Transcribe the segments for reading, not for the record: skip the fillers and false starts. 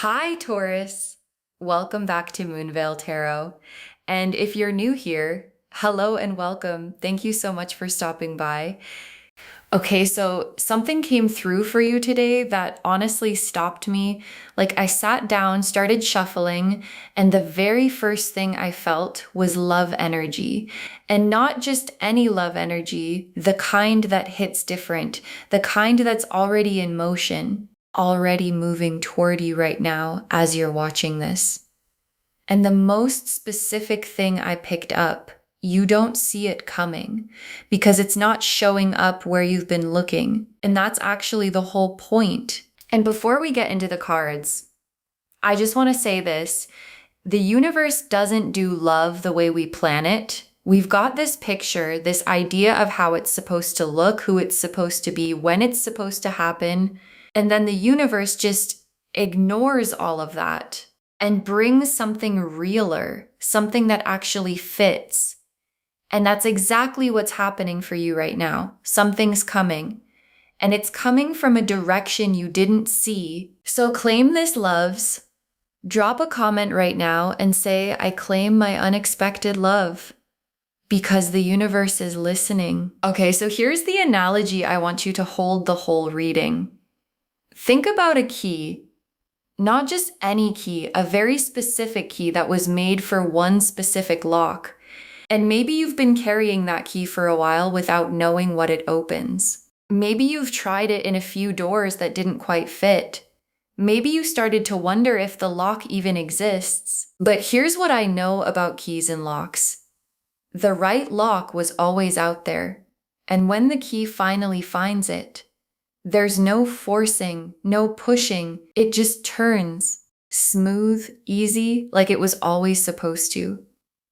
Hi, Taurus. Welcome back to Moonveil Tarot. And if you're new here, hello and welcome. Thank you so much for stopping by. Okay, so something came through for you today that honestly stopped me. Like I sat down, started shuffling, and the very first thing I felt was love energy. And not just any love energy, the kind that hits different, the kind that's already in motion, already moving toward you right now as you're watching this. And the most specific thing I picked up, you don't see it coming because it's not showing up where you've been looking. And that's actually the whole point. And before we get into the cards, I just want to say this. The universe doesn't do love the way we plan it. We've got this picture, this idea of how it's supposed to look, who it's supposed to be, when it's supposed to happen. And then the universe just ignores all of that and brings something realer, something that actually fits. And that's exactly what's happening for you right now. Something's coming. And it's coming from a direction you didn't see. So claim this, loves. Drop a comment right now and say, I claim my unexpected love. Because the universe is listening. Okay, so here's the analogy I want you to hold the whole reading. Think about a key. Not just any key, a very specific key that was made for one specific lock. And maybe you've been carrying that key for a while without knowing what it opens. Maybe you've tried it in a few doors that didn't quite fit. Maybe you started to wonder if the lock even exists. But here's what I know about keys and locks. The right lock was always out there. And when the key finally finds it, there's no forcing, no pushing. It just turns smooth, easy, like it was always supposed to.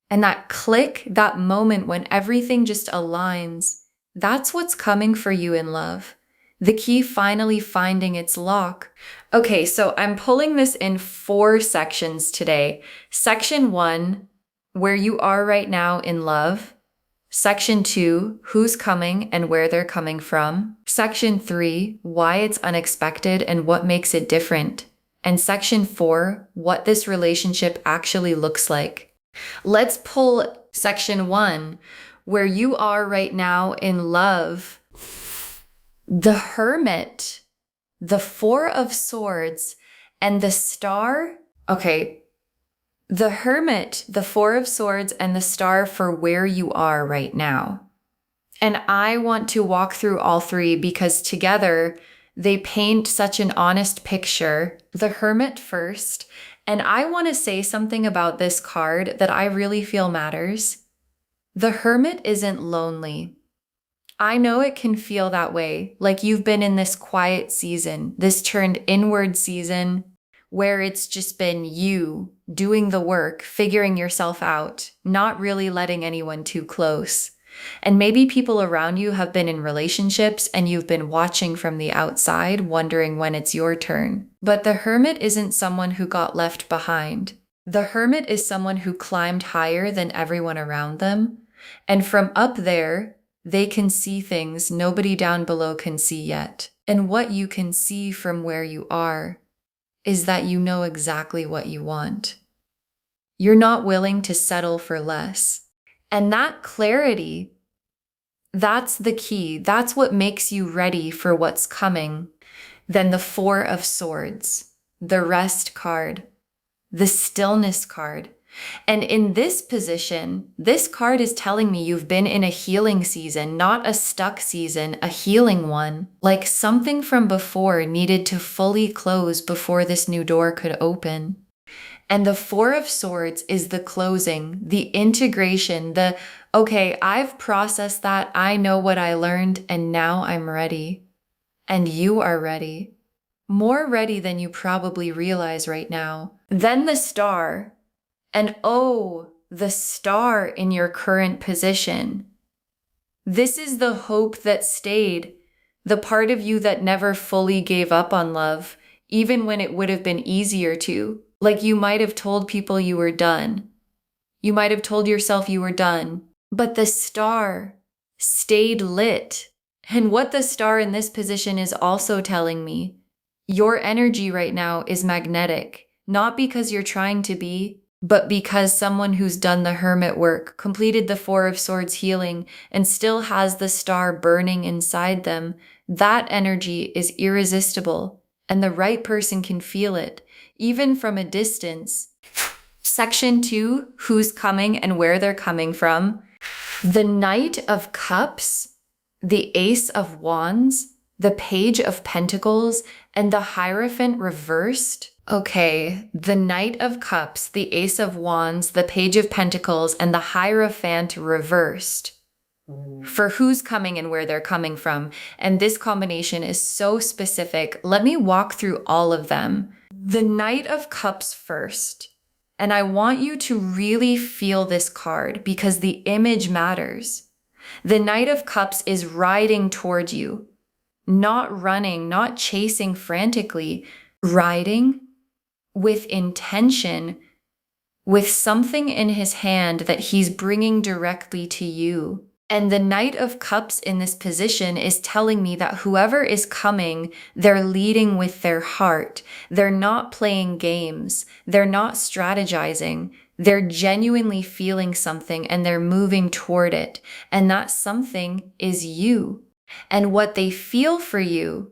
And that click, that moment when everything just aligns, that's what's coming for you in love. The key finally finding its lock. Okay, so I'm pulling this in 4 sections today. Section 1, where you are right now in love. Section 2, who's coming and where they're coming from. Section 3, why it's unexpected and what makes it different. And Section 4, what this relationship actually looks like. Let's pull Section 1, where you are right now in love. The Hermit, the 4 of Swords, and the Star. Okay. The Hermit, the 4 of Swords, and the Star for where you are right now. And I want to walk through all 3 because together they paint such an honest picture. The Hermit first, and I want to say something about this card that I really feel matters. The Hermit isn't lonely. I know it can feel that way, like you've been in this quiet season, this turned inward season, where it's just been you doing the work, figuring yourself out, not really letting anyone too close. And maybe people around you have been in relationships and you've been watching from the outside, wondering when it's your turn. But the Hermit isn't someone who got left behind. The Hermit is someone who climbed higher than everyone around them. And from up there, they can see things nobody down below can see yet. And what you can see from where you are is that you know exactly what you want. You're not willing to settle for less. And that clarity, that's the key. That's what makes you ready for what's coming. Then the 4 of Swords, the Rest card, the Stillness card. And in this position, this card is telling me you've been in a healing season, not a stuck season, a healing one. Like something from before needed to fully close before this new door could open. And the 4 of Swords is the closing, the integration, okay, I've processed that, I know what I learned, and now I'm ready. And you are ready. More ready than you probably realize right now. Then the Star. And oh, the Star in your current position. This is the hope that stayed, the part of you that never fully gave up on love, even when it would have been easier to. Like you might have told people you were done. You might have told yourself you were done. But the Star stayed lit. And what the Star in this position is also telling me Your energy right now is magnetic, not because you're trying to be, but because someone who's done the hermit work, completed the Four of Swords healing, and still has the star burning inside them, that energy is irresistible, and the right person can feel it, even from a distance. Section 2, who's coming and where they're coming from. The Knight of Cups, the Ace of Wands, the Page of Pentacles, and the Hierophant reversed. Okay, the Knight of Cups, the Ace of Wands, the Page of Pentacles, and the Hierophant reversed. For who's coming and where they're coming from. And this combination is so specific. Let me walk through all of them. The Knight of Cups first. And I want you to really feel this card because the image matters. The Knight of Cups is riding toward you, not running, not chasing frantically, riding with intention, with something in his hand that he's bringing directly to you. And the Knight of Cups in this position is telling me that whoever is coming, they're leading with their heart. They're not playing games. They're not strategizing. They're genuinely feeling something and they're moving toward it. And that something is you. And what they feel for you,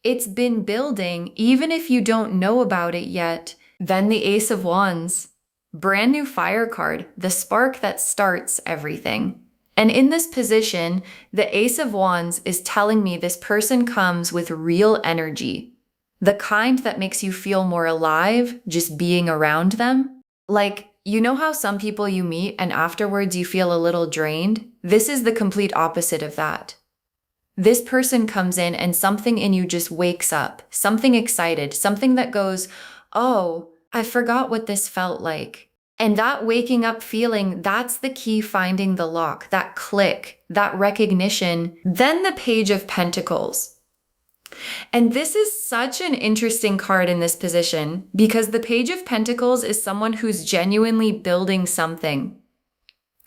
it's been building, even if you don't know about it yet. Then the Ace of Wands, brand new fire card, the spark that starts everything. And in this position, the Ace of Wands is telling me this person comes with real energy, the kind that makes you feel more alive just being around them. Like, you know how some people you meet and afterwards you feel a little drained? This is the complete opposite of that. This person comes in and something in you just wakes up, something excited, something that goes, oh, I forgot what this felt like. And that waking up feeling, that's the key, finding the lock, that click, that recognition. Then the Page of Pentacles. And this is such an interesting card in this position because the Page of Pentacles is someone who's genuinely building something.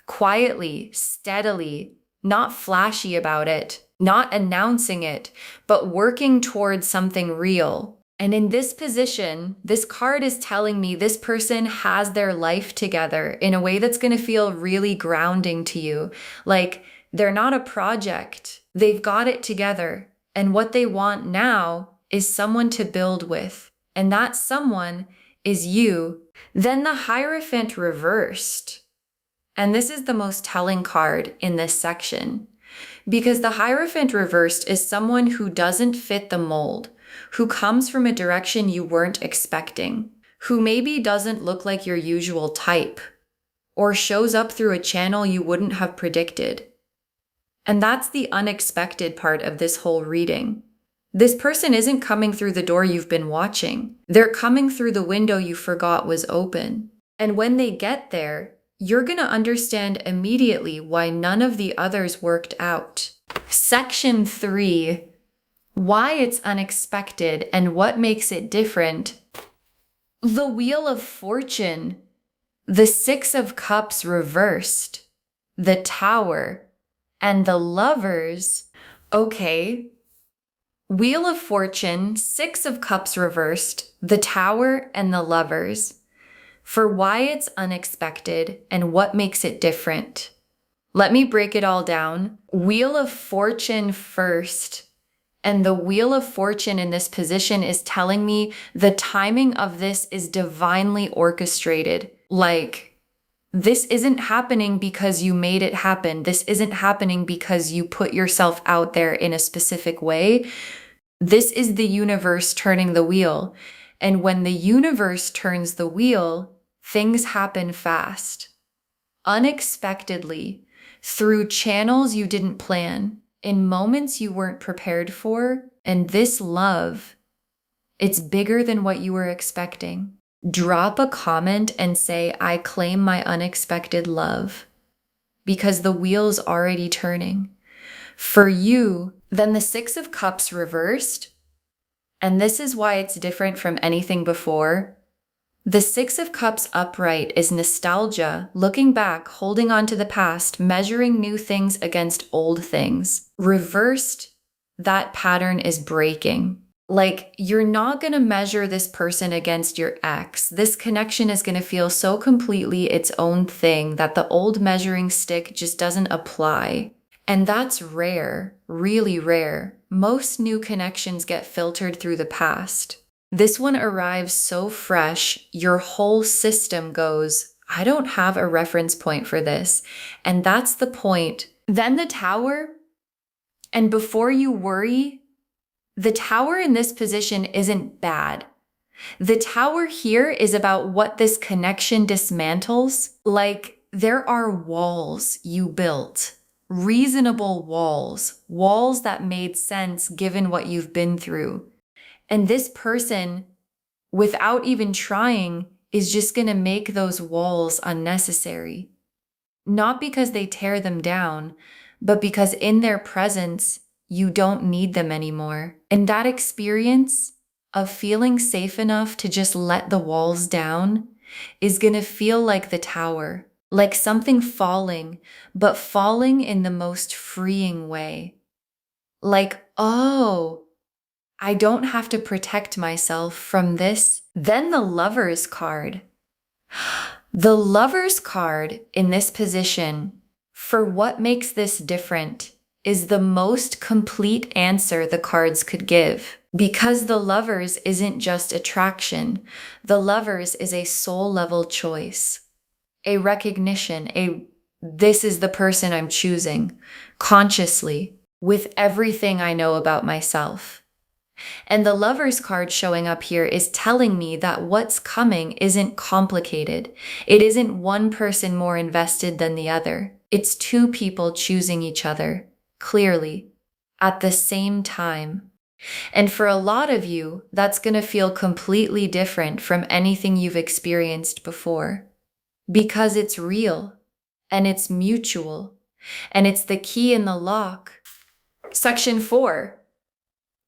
Quietly, steadily, not flashy about it, not announcing it, but working towards something real. And in this position, this card is telling me this person has their life together in a way that's going to feel really grounding to you. Like they're not a project. They've got it together. And what they want now is someone to build with. And that someone is you. Then the Hierophant reversed. And this is the most telling card in this section. Because the Hierophant reversed is someone who doesn't fit the mold, who comes from a direction you weren't expecting, who maybe doesn't look like your usual type, or shows up through a channel you wouldn't have predicted. And that's the unexpected part of this whole reading. This person isn't coming through the door you've been watching. They're coming through the window you forgot was open. And when they get there, you're going to understand immediately why none of the others worked out. Section 3. Why it's unexpected and what makes it different. The Wheel of Fortune, the Six of Cups reversed, the Tower, and the Lovers. Okay, Wheel of Fortune, Six of Cups reversed, the Tower, and the Lovers. For why it's unexpected and what makes it different. Let me break it all down. Wheel of Fortune first. And the Wheel of Fortune in this position is telling me the timing of this is divinely orchestrated. Like, this isn't happening because you made it happen. This isn't happening because you put yourself out there in a specific way. This is the universe turning the wheel. And when the universe turns the wheel, things happen fast, unexpectedly, through channels you didn't plan, in moments you weren't prepared for. And this love, it's bigger than what you were expecting. Drop a comment and say, I claim my unexpected love, because the wheel's already turning. For you, then the Six of Cups reversed. And this is why it's different from anything before. The Six of Cups upright is nostalgia, looking back, holding on to the past, measuring new things against old things. Reversed, that pattern is breaking. Like, you're not going to measure this person against your ex. This connection is going to feel so completely its own thing that the old measuring stick just doesn't apply. And that's rare, really rare. Most new connections get filtered through the past. This one arrives so fresh, your whole system goes, I don't have a reference point for this. And that's the point. Then the Tower, and before you worry, the Tower in this position isn't bad. The Tower here is about what this connection dismantles. Like, there are walls you built, reasonable walls, walls that made sense given what you've been through. And this person, without even trying, is just going to make those walls unnecessary. Not because they tear them down, but because in their presence, you don't need them anymore. And that experience of feeling safe enough to just let the walls down is going to feel like the Tower, like something falling, but falling in the most freeing way. Like, oh, I don't have to protect myself from this. Then the Lover's card. The Lover's card in this position, for what makes this different, is the most complete answer the cards could give. Because the Lovers isn't just attraction. The Lovers is a soul-level choice. A recognition, this is the person I'm choosing, consciously, with everything I know about myself. And the Lover's card showing up here is telling me that what's coming isn't complicated. It isn't one person more invested than the other. It's two people choosing each other, clearly, at the same time. And for a lot of you, that's going to feel completely different from anything you've experienced before. Because it's real, and it's mutual, and it's the key in the lock. Section 4.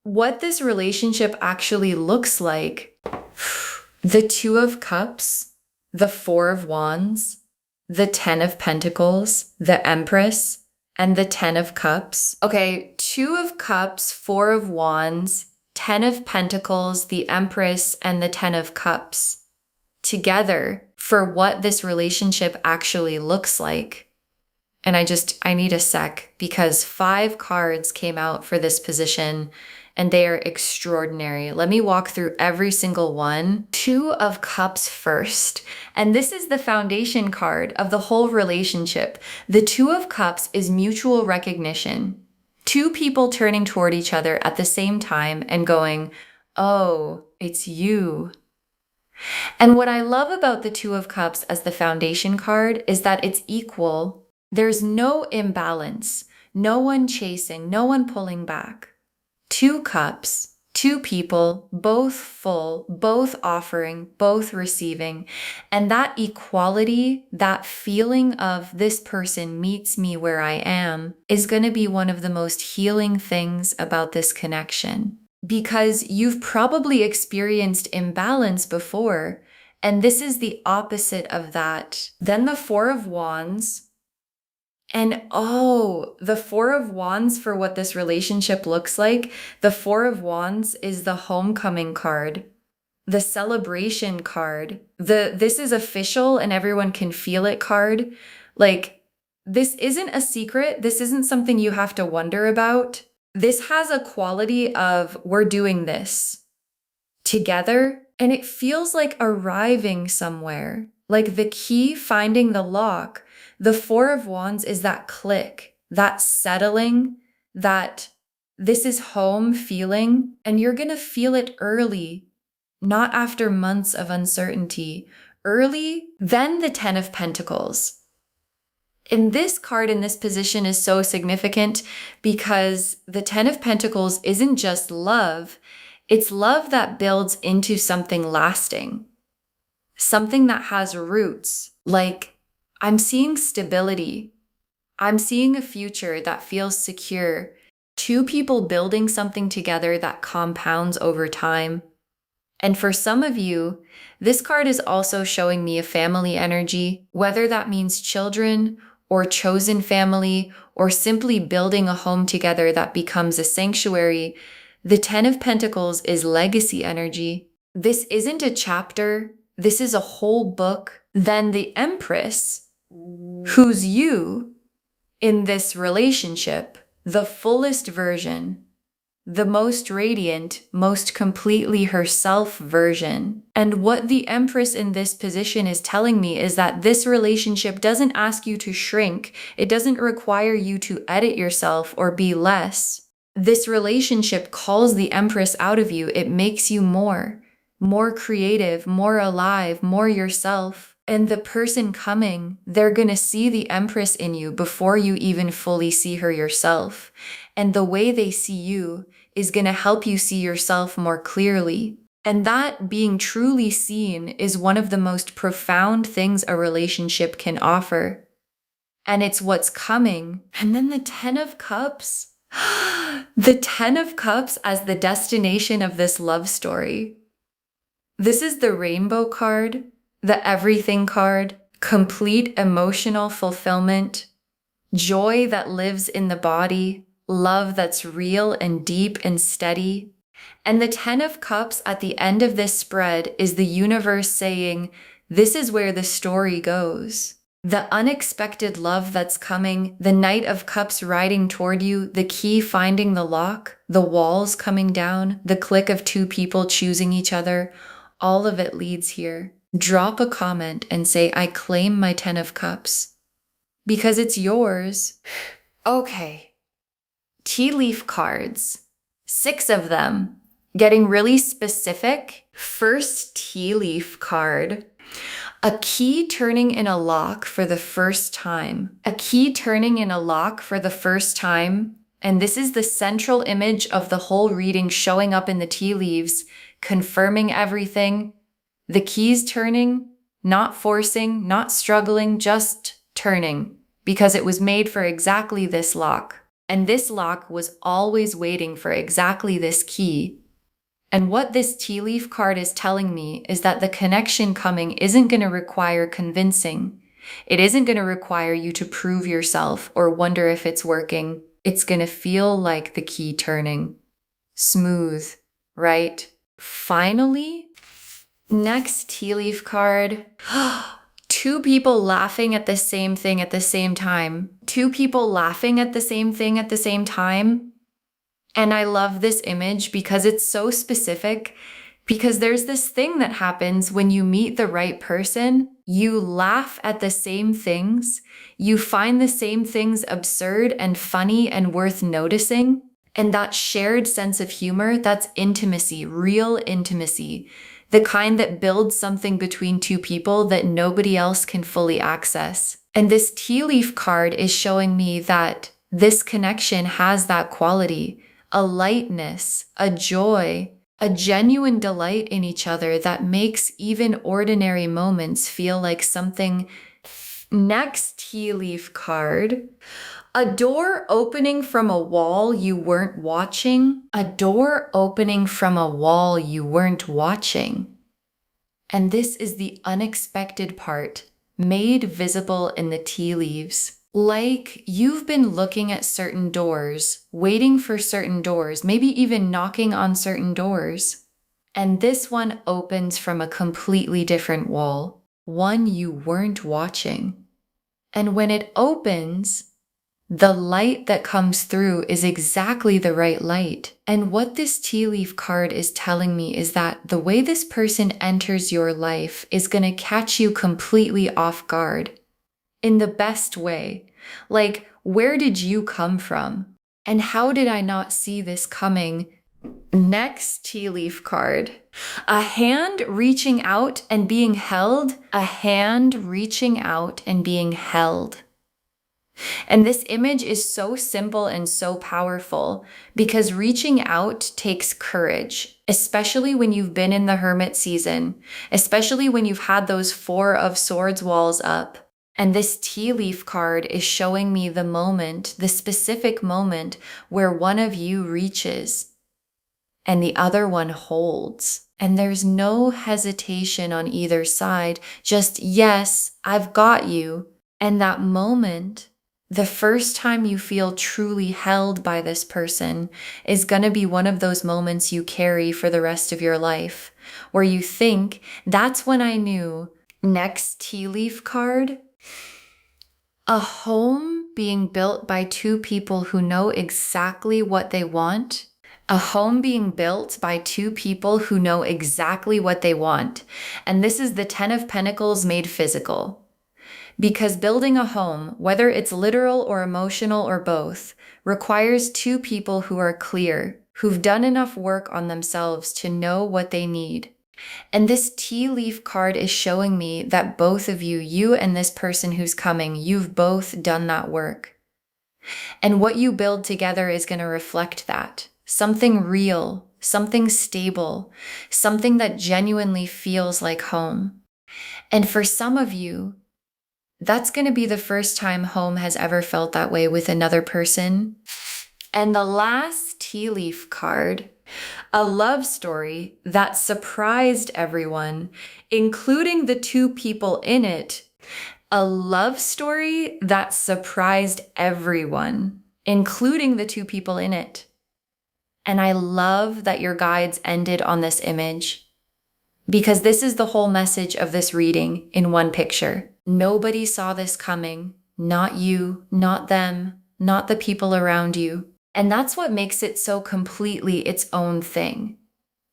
What this relationship actually looks like. The Two of Cups, the Four of Wands, the Ten of Pentacles, the Empress, and the Ten of Cups. Okay, Two of Cups, Four of Wands, Ten of Pentacles, the Empress, and the Ten of Cups. Together for what this relationship actually looks like. And I need a sec because 5 cards came out for this position and they are extraordinary. Let me walk through every single one. Two of Cups first. And this is the foundation card of the whole relationship. The Two of Cups is mutual recognition. Two people turning toward each other at the same time and going, oh, it's you. And what I love about the Two of Cups as the foundation card is that it's equal. There's no imbalance, no one chasing, no one pulling back. 2 cups, 2 people, both full, both offering, both receiving. And that equality, that feeling of this person meets me where I am, is going to be one of the most healing things about this connection. Because you've probably experienced imbalance before, and this is the opposite of that. Then the Four of Wands. And the Four of Wands for what this relationship looks like. The Four of Wands is the homecoming card, the celebration card, this is official and everyone can feel it card. Like, this isn't a secret. This isn't something you have to wonder about. This has a quality of we're doing this together, and it feels like arriving somewhere, like the key finding the lock. The Four of Wands is that click, that settling, that this is home feeling, and you're going to feel it early, not after months of uncertainty. Early, then the Ten of Pentacles. And this card in this position is so significant because the Ten of Pentacles isn't just love, it's love that builds into something lasting, something that has roots. Like, I'm seeing stability. I'm seeing a future that feels secure. 2 people building something together that compounds over time. And for some of you, this card is also showing me a family energy, whether that means children or chosen family or simply building a home together that becomes a sanctuary. The Ten of Pentacles is legacy energy. This isn't a chapter, this is a whole book. Then the Empress, who's you in this relationship, the fullest version, the most radiant, most completely herself version. And what the Empress in this position is telling me is that this relationship doesn't ask you to shrink. It doesn't require you to edit yourself or be less. This relationship calls the Empress out of you. It makes you more creative, more alive, more yourself. And the person coming, they're going to see the Empress in you before you even fully see her yourself. And the way they see you is going to help you see yourself more clearly. And that being truly seen is one of the most profound things a relationship can offer. And it's what's coming. And then the Ten of Cups. The Ten of Cups as the destination of this love story. This is the rainbow card, the everything card, complete emotional fulfillment, joy that lives in the body, love that's real and deep and steady. And the Ten of Cups at the end of this spread is the universe saying, this is where the story goes. The unexpected love that's coming, the Knight of Cups riding toward you, the key finding the lock, the walls coming down, the click of two people choosing each other, all of it leads here. Drop a comment and say, I claim my Ten of Cups. Because it's yours. Okay. Tea leaf cards. 6 of them. Getting really specific. First tea leaf card. A key turning in a lock for the first time. A key turning in a lock for the first time. And this is the central image of the whole reading showing up in the tea leaves, confirming everything. The keys turning, not forcing, not struggling, just turning. Because it was made for exactly this lock. And this lock was always waiting for exactly this key. And what this tea leaf card is telling me is that the connection coming isn't going to require convincing. It isn't going to require you to prove yourself or wonder if it's working. It's going to feel like the key turning. Smooth, right? Finally, next tea leaf card. 2 people laughing at the same thing at the same time. 2 people laughing at the same thing at the same time. And I love this image because it's so specific, because there's this thing that happens when you meet the right person. You laugh at the same things. You find the same things absurd and funny and worth noticing. And that shared sense of humor, that's intimacy, real intimacy. The kind that builds something between 2 people that nobody else can fully access. And this tea leaf card is showing me that this connection has that quality. A lightness, a joy, a genuine delight in each other that makes even ordinary moments feel like something. Next tea leaf card. A door opening from a wall you weren't watching. A door opening from a wall you weren't watching. And this is the unexpected part, made visible in the tea leaves. Like you've been looking at certain doors, waiting for certain doors, maybe even knocking on certain doors. And this one opens from a completely different wall, one you weren't watching. And when it opens, the light that comes through is exactly the right light. And what this tea leaf card is telling me is that the way this person enters your life is going to catch you completely off guard. In the best way. Like, where did you come from? And how did I not see this coming? Next tea leaf card. A hand reaching out and being held. A hand reaching out and being held. And this image is so simple and so powerful because reaching out takes courage, especially when you've been in the hermit season, especially when you've had those 4 of Swords walls up. And this tea leaf card is showing me the moment, the specific moment where one of you reaches and the other one holds. And there's no hesitation on either side, just yes, I've got you. And that moment The first time you feel truly held by this person is going to be one of those moments you carry for the rest of your life, where you think, that's when I knew. Next tea leaf card. A home being built by two people who know exactly what they want. A home being built by two people who know exactly what they want. And this is the Ten of Pentacles made physical. Because building a home, whether it's literal or emotional or both, requires two people who are clear, who've done enough work on themselves to know what they need. And this tea leaf card is showing me that both of you, you and this person who's coming, you've both done that work. And what you build together is going to reflect that. Something real, something stable, something that genuinely feels like home. And for some of you, that's going to be the first time home has ever felt that way with another person. And the last tea leaf card, a love story that surprised everyone, including the two people in it. A love story that surprised everyone, including the two people in it. And I love that your guides ended on this image, because this is the whole message of this reading in one picture. Nobody saw this coming. Not you, not them, not the people around you. And that's what makes it so completely its own thing.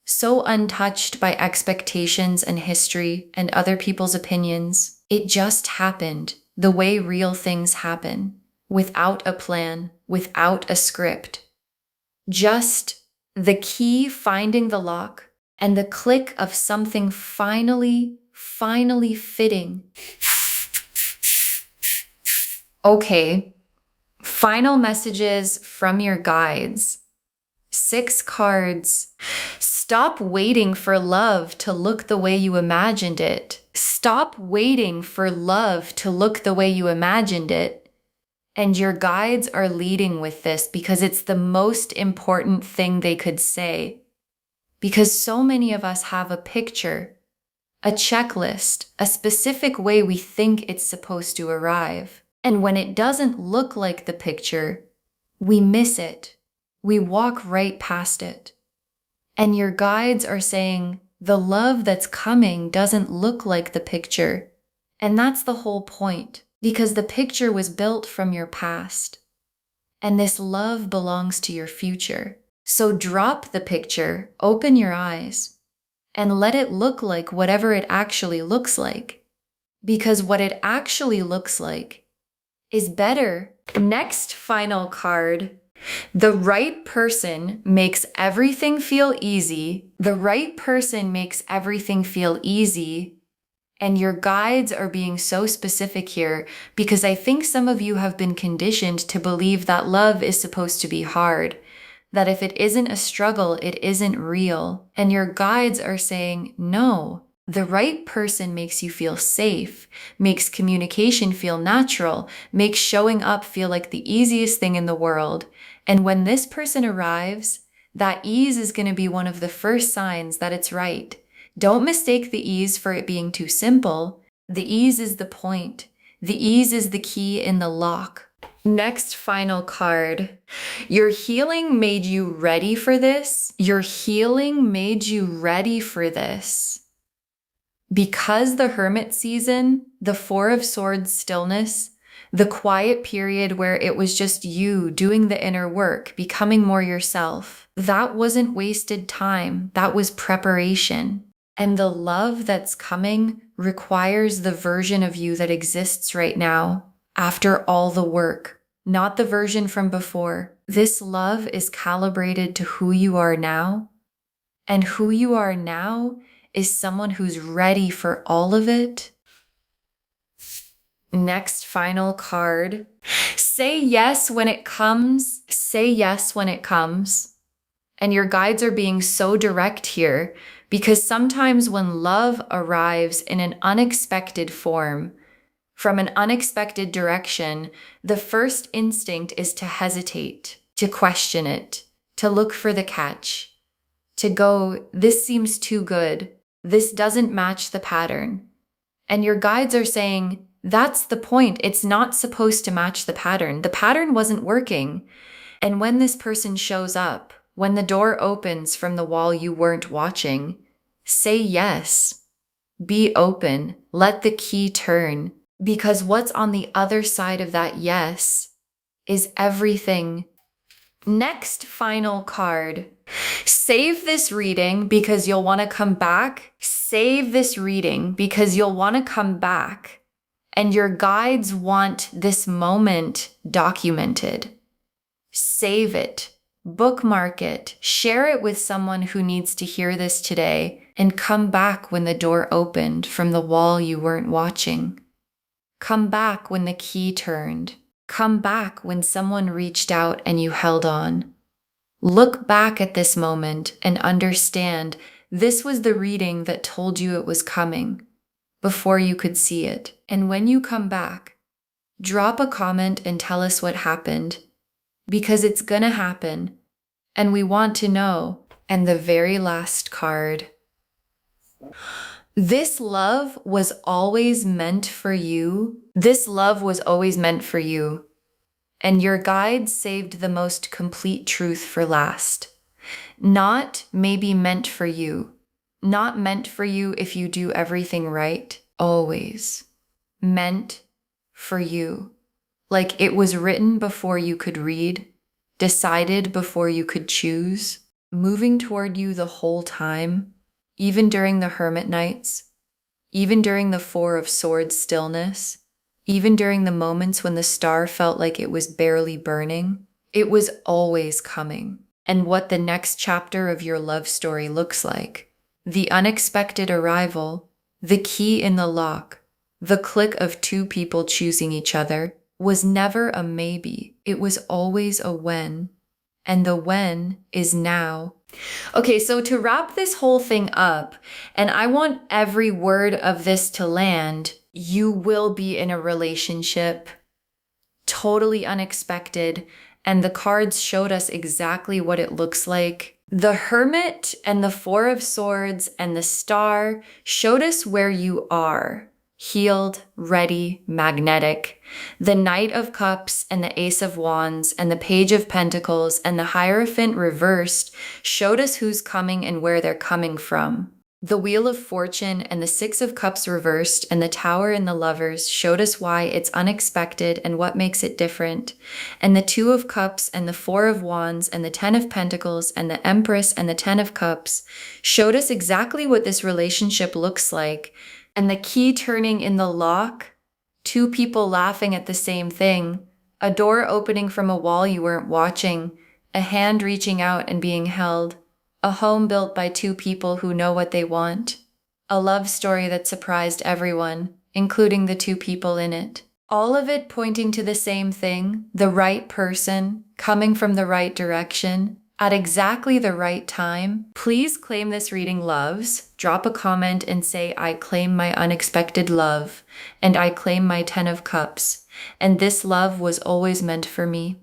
So untouched by expectations and history and other people's opinions. It just happened the way real things happen, without a plan, without a script. Just the key finding the lock and the click of something finally fitting. Okay, final messages from your guides. 6 cards. Stop waiting for love to look the way you imagined it. Stop waiting for love to look the way you imagined it. And your guides are leading with this because it's the most important thing they could say. Because so many of us have a picture, a checklist, a specific way we think it's supposed to arrive. And when it doesn't look like the picture, we miss it. We walk right past it. And your guides are saying, the love that's coming doesn't look like the picture. And that's the whole point, because the picture was built from your past. And this love belongs to your future. So drop the picture, open your eyes, and let it look like whatever it actually looks like. Because what it actually looks like is better. Next final card. The right person makes everything feel easy. The right person makes everything feel easy. And your guides are being so specific here because I think some of you have been conditioned to believe that love is supposed to be hard. That if it isn't a struggle, it isn't real. And your guides are saying, no. The right person makes you feel safe, makes communication feel natural, makes showing up feel like the easiest thing in the world. And when this person arrives, that ease is going to be one of the first signs that it's right. Don't mistake the ease for it being too simple. The ease is the point. The ease is the key in the lock. Next final card. Your healing made you ready for this. Your healing made you ready for this. Because the Hermit season, the 4 of Swords stillness, the quiet period where it was just you doing the inner work, becoming more yourself, that wasn't wasted time. That was preparation. And the love that's coming requires the version of you that exists right now after all the work, not the version from before. This love is calibrated to who you are now. And who you are now is someone who's ready for all of it. Next final card. Say yes when it comes. Say yes when it comes. And your guides are being so direct here because sometimes when love arrives in an unexpected form, from an unexpected direction, the first instinct is to hesitate, to question it, to look for the catch, to go, this seems too good. This doesn't match the pattern. And your guides are saying, That's the point. It's not supposed to match the pattern. The pattern wasn't working. And when this person shows up, when the door opens from the wall you weren't watching, say yes. Be open. Let the key turn. Because what's on the other side of that yes is everything. Next final card. Save this reading because you'll want to come back. Save this reading because you'll want to come back. And your guides want this moment documented. Save it. Bookmark it. Share it with someone who needs to hear this today. And come back when the door opened from the wall you weren't watching. Come back when the key turned. Come back when someone reached out and you held on. Look back at this moment and understand this was the reading that told you it was coming before you could see it. And when you come back, drop a comment and tell us what happened, because it's gonna happen and we want to know. And the very last card. This love was always meant for you. This love was always meant for you. And your guide saved the most complete truth for last. Not maybe meant for you. Not meant for you if you do everything right. Always. Meant for you. Like it was written before you could read. Decided before you could choose. Moving toward you the whole time. Even during the hermit nights, even during the Four of Swords stillness, even during the moments when the star felt like it was barely burning, it was always coming. And what the next chapter of your love story looks like, the unexpected arrival, the key in the lock, the click of two people choosing each other, was never a maybe. It was always a when. And the when is now. Okay, so to wrap this whole thing up, and I want every word of this to land, you will be in a relationship, totally unexpected, and the cards showed us exactly what it looks like. The Hermit and the Four of Swords and the Star showed us where you are. Healed, ready, magnetic. The Knight of Cups and the Ace of Wands and the Page of Pentacles and the Hierophant reversed showed us who's coming and where they're coming from. The Wheel of Fortune and the Six of Cups reversed and the Tower and the Lovers showed us why it's unexpected and what makes it different. And the Two of Cups and the Four of Wands and the Ten of Pentacles and the Empress and the Ten of Cups showed us exactly what this relationship looks like. And the key turning in the lock, two people laughing at the same thing, a door opening from a wall you weren't watching, a hand reaching out and being held, a home built by two people who know what they want, a love story that surprised everyone, including the two people in it. All of it pointing to the same thing, the right person, coming from the right direction, at exactly the right time. Please claim this reading loves. Drop a comment and say, I claim my unexpected love, and I claim my Ten of Cups, and this love was always meant for me.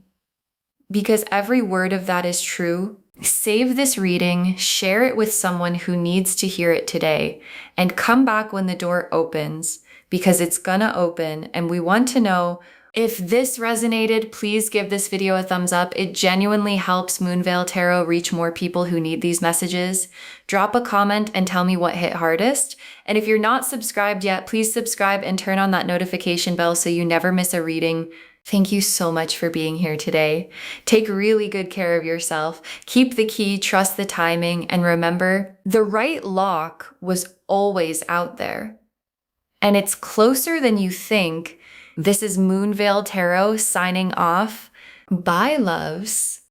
Because every word of that is true. Save this reading, share it with someone who needs to hear it today, and come back when the door opens, because it's gonna open, and we want to know. If this resonated, please give this video a thumbs up. It genuinely helps Moonveil Tarot reach more people who need these messages. Drop a comment and tell me what hit hardest. And if you're not subscribed yet, please subscribe and turn on that notification bell so you never miss a reading. Thank you so much for being here today. Take really good care of yourself. Keep the key, trust the timing, and remember, the right lock was always out there. And it's closer than you think. This is Moonveil Tarot signing off. Bye, loves.